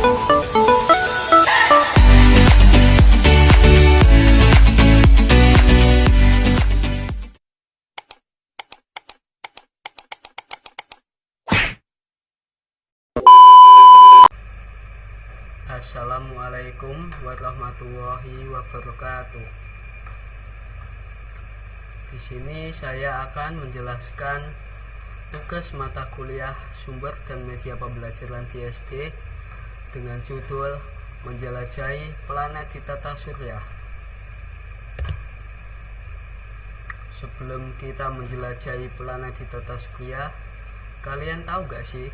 Assalamualaikum warahmatullahi wabarakatuh. Di sini saya akan menjelaskan tugas mata kuliah sumber dan media pembelajaran di SD dengan judul Menjelajahi Planet di Tata Surya. Sebelum kita menjelajahi planet di tata surya, kalian tahu gak sih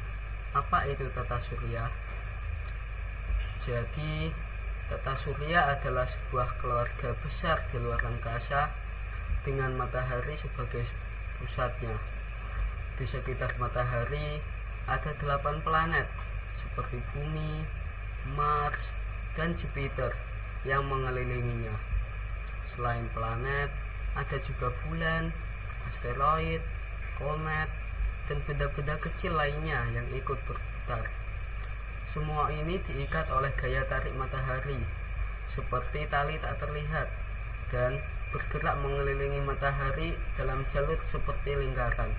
apa itu tata surya? Jadi, tata surya adalah sebuah keluarga besar di luar angkasa dengan matahari sebagai pusatnya. Di sekitar matahari ada 8 planet seperti Bumi, Mars, dan Jupiter yang mengelilinginya. Selain planet, ada juga bulan, asteroid, komet, dan benda-benda kecil lainnya yang ikut berputar. Semua ini diikat oleh gaya tarik matahari, seperti tali tak terlihat, dan bergerak mengelilingi matahari dalam jalur seperti lingkaran.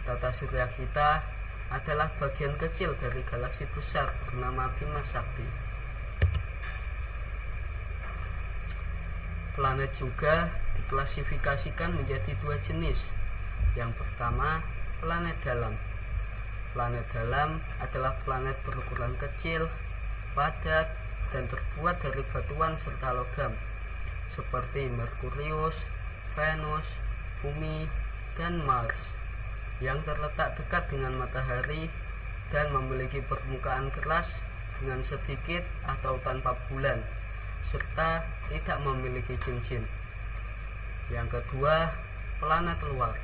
Tata surya kita adalah bagian kecil dari galaksi besar bernama Bima Sakti. Planet juga diklasifikasikan menjadi 2 jenis. Yang pertama, planet dalam. Planet dalam adalah planet berukuran kecil, padat, dan terbuat dari batuan serta logam, seperti Merkurius, Venus, Bumi, dan Mars, yang terletak dekat dengan matahari dan memiliki permukaan keras dengan sedikit atau tanpa bulan, serta tidak memiliki cincin. Yang kedua, planet luar.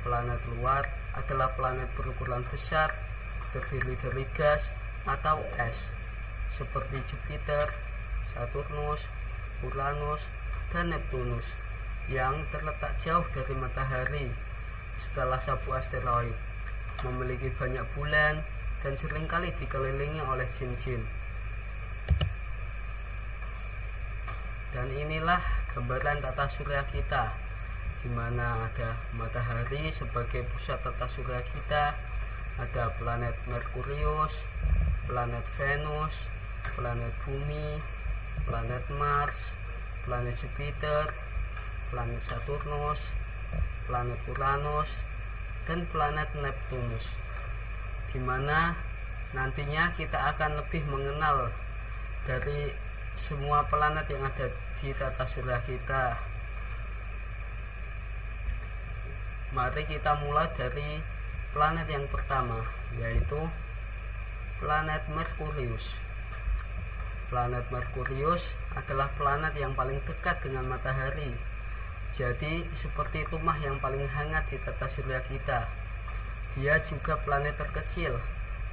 Planet luar adalah planet berukuran besar, terdiri dari gas atau es, seperti Jupiter, Saturnus, Uranus, dan Neptunus, yang terletak jauh dari matahari setelah sapu asteroid, memiliki banyak bulan, dan seringkali dikelilingi oleh cincin. Dan inilah gambaran tata surya kita, di mana ada matahari sebagai pusat tata surya kita, ada planet Merkurius, planet Venus, planet Bumi, planet Mars, planet Jupiter, planet Saturnus, planet Uranus, dan planet Neptunus, di mana nantinya kita akan lebih mengenal dari semua planet yang ada di tata surya kita. Mari kita mulai dari planet yang pertama, yaitu planet Merkurius. Planet Merkurius adalah planet yang paling dekat dengan matahari. Jadi seperti rumah yang paling hangat di tata surya kita. Dia juga planet terkecil,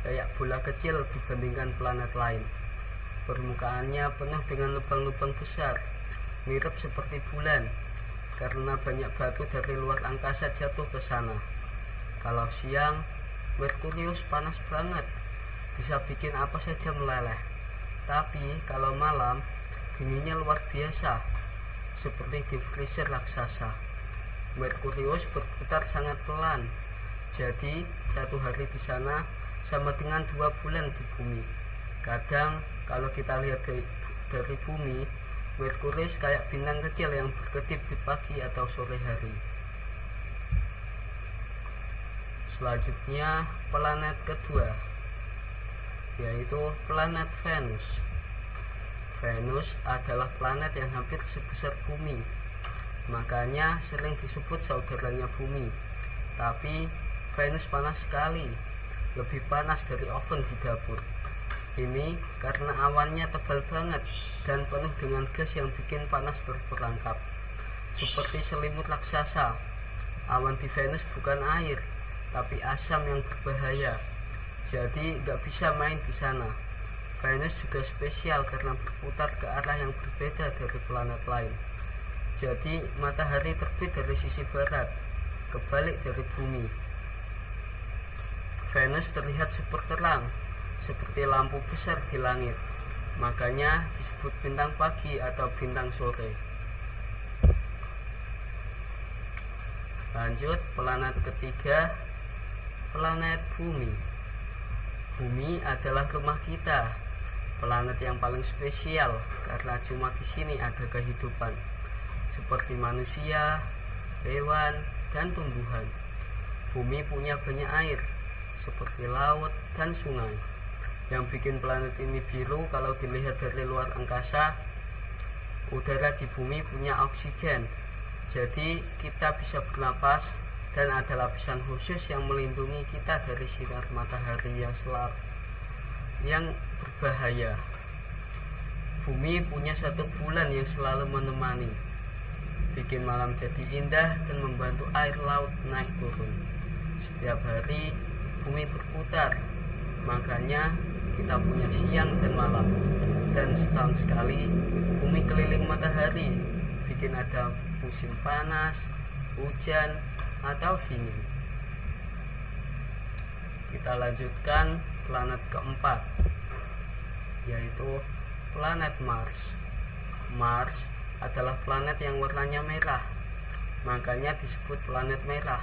kayak bola kecil dibandingkan planet lain. Permukaannya penuh dengan lubang-lubang besar, mirip seperti bulan, karena banyak batu dari luar angkasa jatuh ke sana. Kalau siang, Merkurius panas banget, bisa bikin apa saja meleleh. Tapi kalau malam, dinginnya luar biasa, seperti di freezer raksasa. Merkurius berputar sangat pelan, jadi satu hari di sana sama dengan 2 bulan di bumi. Kadang kalau kita lihat dari bumi, Merkurius kayak bintang kecil yang berkedip di pagi atau sore hari. Selanjutnya, planet kedua, yaitu planet Venus. Venus adalah planet yang hampir sebesar bumi, makanya sering disebut saudaranya bumi. Tapi Venus panas sekali, lebih panas dari oven di dapur. Ini karena awannya tebal banget dan penuh dengan gas yang bikin panas terperangkap, seperti selimut raksasa. Awan di Venus bukan air, tapi asam yang berbahaya, jadi nggak bisa main di sana. Venus juga spesial karena berputar ke arah yang berbeda dari planet lain. Jadi matahari terbit dari sisi barat, kebalik dari bumi. Venus terlihat super terang, seperti lampu besar di langit. Makanya disebut bintang pagi atau bintang sore. Lanjut, planet ketiga, planet Bumi. Bumi adalah rumah kita, planet yang paling spesial karena cuma di sini ada kehidupan seperti manusia, hewan, dan tumbuhan. Bumi punya banyak air seperti laut dan sungai. Yang bikin planet ini biru kalau dilihat dari luar angkasa, udara di bumi punya oksigen, jadi kita bisa bernapas, dan ada lapisan khusus yang melindungi kita dari sinar matahari yang berbahaya. Bumi punya satu bulan yang selalu menemani, bikin malam jadi indah dan membantu air laut naik turun. Setiap hari bumi berputar, makanya kita punya siang dan malam. Dan setahun sekali bumi keliling matahari, bikin ada musim panas, hujan, atau dingin. Kita lanjutkan planet keempat, yaitu planet Mars. Mars adalah planet yang warnanya merah, makanya disebut planet merah.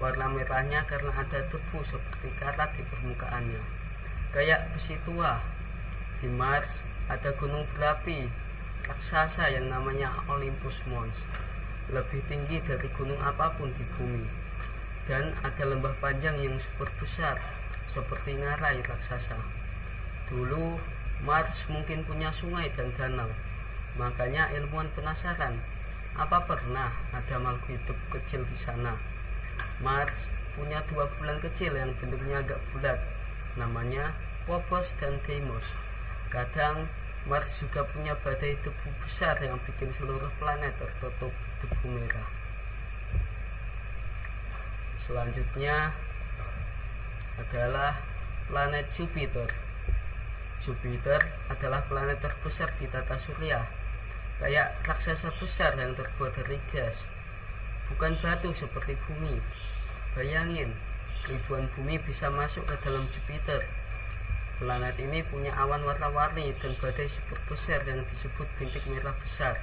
Warna merahnya karena ada debu seperti karat di permukaannya, kayak besi tua. Di Mars ada gunung berapi raksasa yang namanya Olympus Mons, lebih tinggi dari gunung apapun di bumi. Dan ada lembah panjang yang super besar seperti ngarai raksasa. Dulu Mars mungkin punya sungai dan danau, makanya ilmuwan penasaran, apa pernah ada makhluk hidup kecil di sana. Mars punya 2 bulan kecil yang bentuknya agak bulat, namanya Phobos dan Deimos. Kadang Mars juga punya badai debu besar yang bikin seluruh planet tertutup debu merah. Selanjutnya adalah planet Jupiter. Jupiter adalah planet terbesar di tata surya, kayak raksasa besar yang terbuat dari gas, bukan batu seperti bumi. Bayangin, ribuan bumi bisa masuk ke dalam Jupiter. Planet ini punya awan warna-warni dan badai super besar yang disebut bintik merah besar,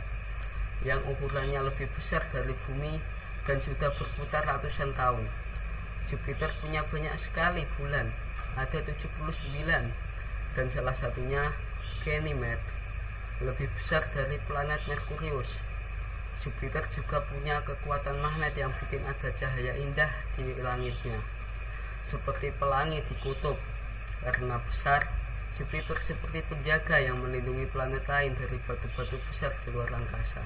yang ukurannya lebih besar dari bumi dan sudah berputar ratusan tahun. Jupiter punya banyak sekali bulan, ada 79, dan salah satunya Ganymede, lebih besar dari planet Merkurius. Jupiter juga punya kekuatan magnet yang bikin ada cahaya indah di langitnya, seperti pelangi di kutub. Karena besar, Jupiter seperti penjaga yang melindungi planet lain dari batu-batu besar di luar angkasa.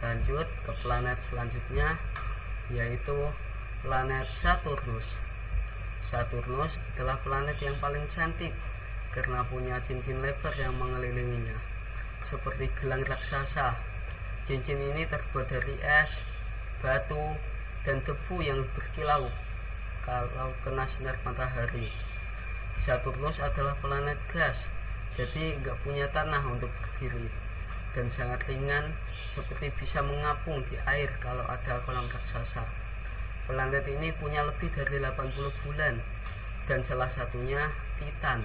Lanjut ke planet selanjutnya, yaitu planet Saturnus. Saturnus adalah planet yang paling cantik karena punya cincin lebar yang mengelilinginya, seperti gelang raksasa. Cincin ini terbuat dari es, batu, dan debu yang berkilau kalau kena sinar matahari. Saturnus adalah planet gas, jadi nggak punya tanah untuk berdiri, dan sangat ringan, seperti bisa mengapung di air kalau ada kolam raksasa. Planet ini punya lebih dari 80 bulan, dan salah satunya Titan.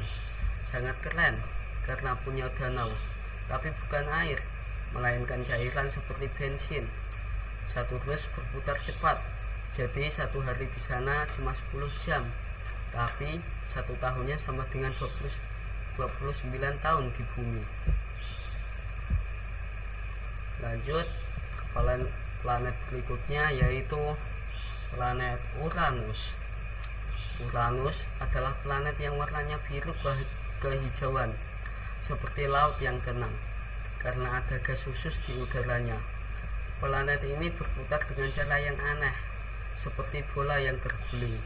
Sangat keren karena punya danau, tapi bukan air, melainkan cairan seperti bensin. Saturnus berputar cepat, jadi satu hari di sana cuma 10 jam, tapi satu tahunnya sama dengan 29 tahun di bumi. Lanjut ke planet berikutnya, yaitu planet Uranus. Uranus adalah planet yang warnanya biru kehijauan, seperti laut yang tenang, karena ada gas khusus di udaranya. Planet ini berputar dengan cara yang aneh, seperti bola yang terguling.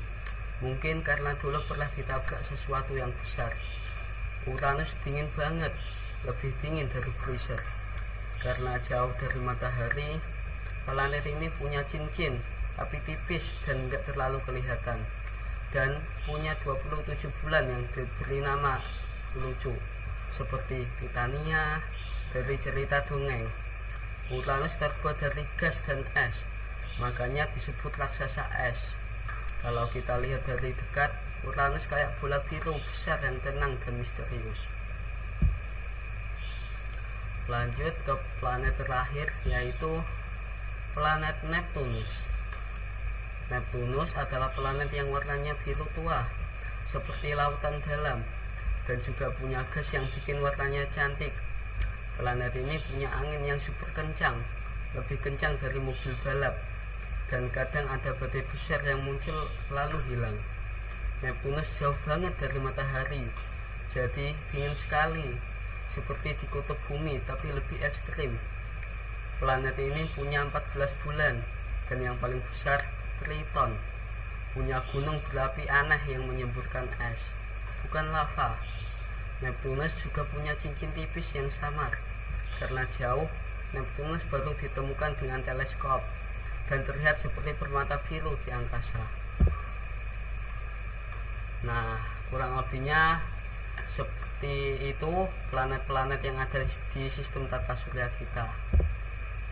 Mungkin karena dulu pernah ditabrak sesuatu yang besar. Uranus dingin banget, lebih dingin dari freezer. Karena jauh dari matahari, planet ini punya cincin, tapi tipis dan tidak terlalu kelihatan. Dan punya 27 bulan yang diberi nama lucu, seperti Titania dari cerita dongeng. Uranus terbuat dari gas dan es, makanya disebut raksasa es. Kalau kita lihat dari dekat, Uranus kayak bola biru besar yang tenang dan misterius. Lanjut ke planet terakhir, yaitu planet Neptunus. Neptunus adalah planet yang warnanya biru tua seperti lautan dalam, dan juga punya gas yang bikin warnanya cantik. Planet ini punya angin yang super kencang, lebih kencang dari mobil balap, dan kadang ada badai besar yang muncul lalu hilang. Neptunus jauh banget dari matahari, jadi dingin sekali, seperti di kutub bumi tapi lebih ekstrim. Planet ini punya 14 bulan, dan yang paling besar Triton, punya gunung berapi aneh yang menyemburkan es, bukan lava. Neptunus juga punya cincin tipis yang samar. Karena jauh, Neptunus baru ditemukan dengan teleskop dan terlihat seperti permata biru di angkasa. Nah, kurang lebihnya seperti itu planet-planet yang ada di sistem tata surya kita.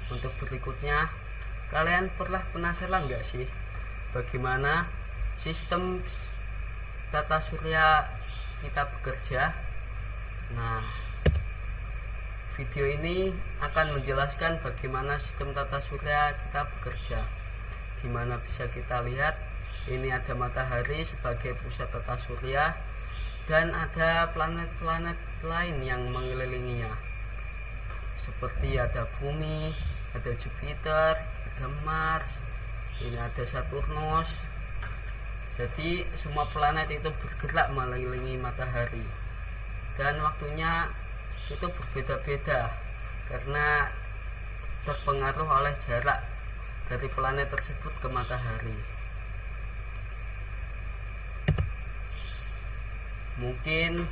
Untuk berikutnya, kalian pernah penasaran nggak sih bagaimana sistem tata surya kita bekerja? Nah, video ini akan menjelaskan bagaimana sistem tata surya kita bekerja. Dimana bisa kita lihat, ini ada matahari sebagai pusat tata surya, dan ada planet-planet lain yang mengelilinginya, seperti ada bumi, ada Jupiter, ada Mars, ini ada Saturnus. Jadi semua planet itu bergerak mengelilingi matahari, dan waktunya itu berbeda-beda karena terpengaruh oleh jarak dari planet tersebut ke matahari. Mungkin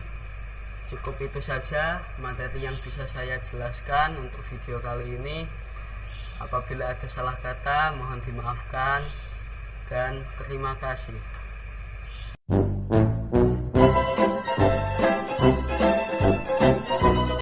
cukup itu saja materi yang bisa saya jelaskan untuk video kali ini. Apabila ada salah kata, mohon dimaafkan, dan terima kasih.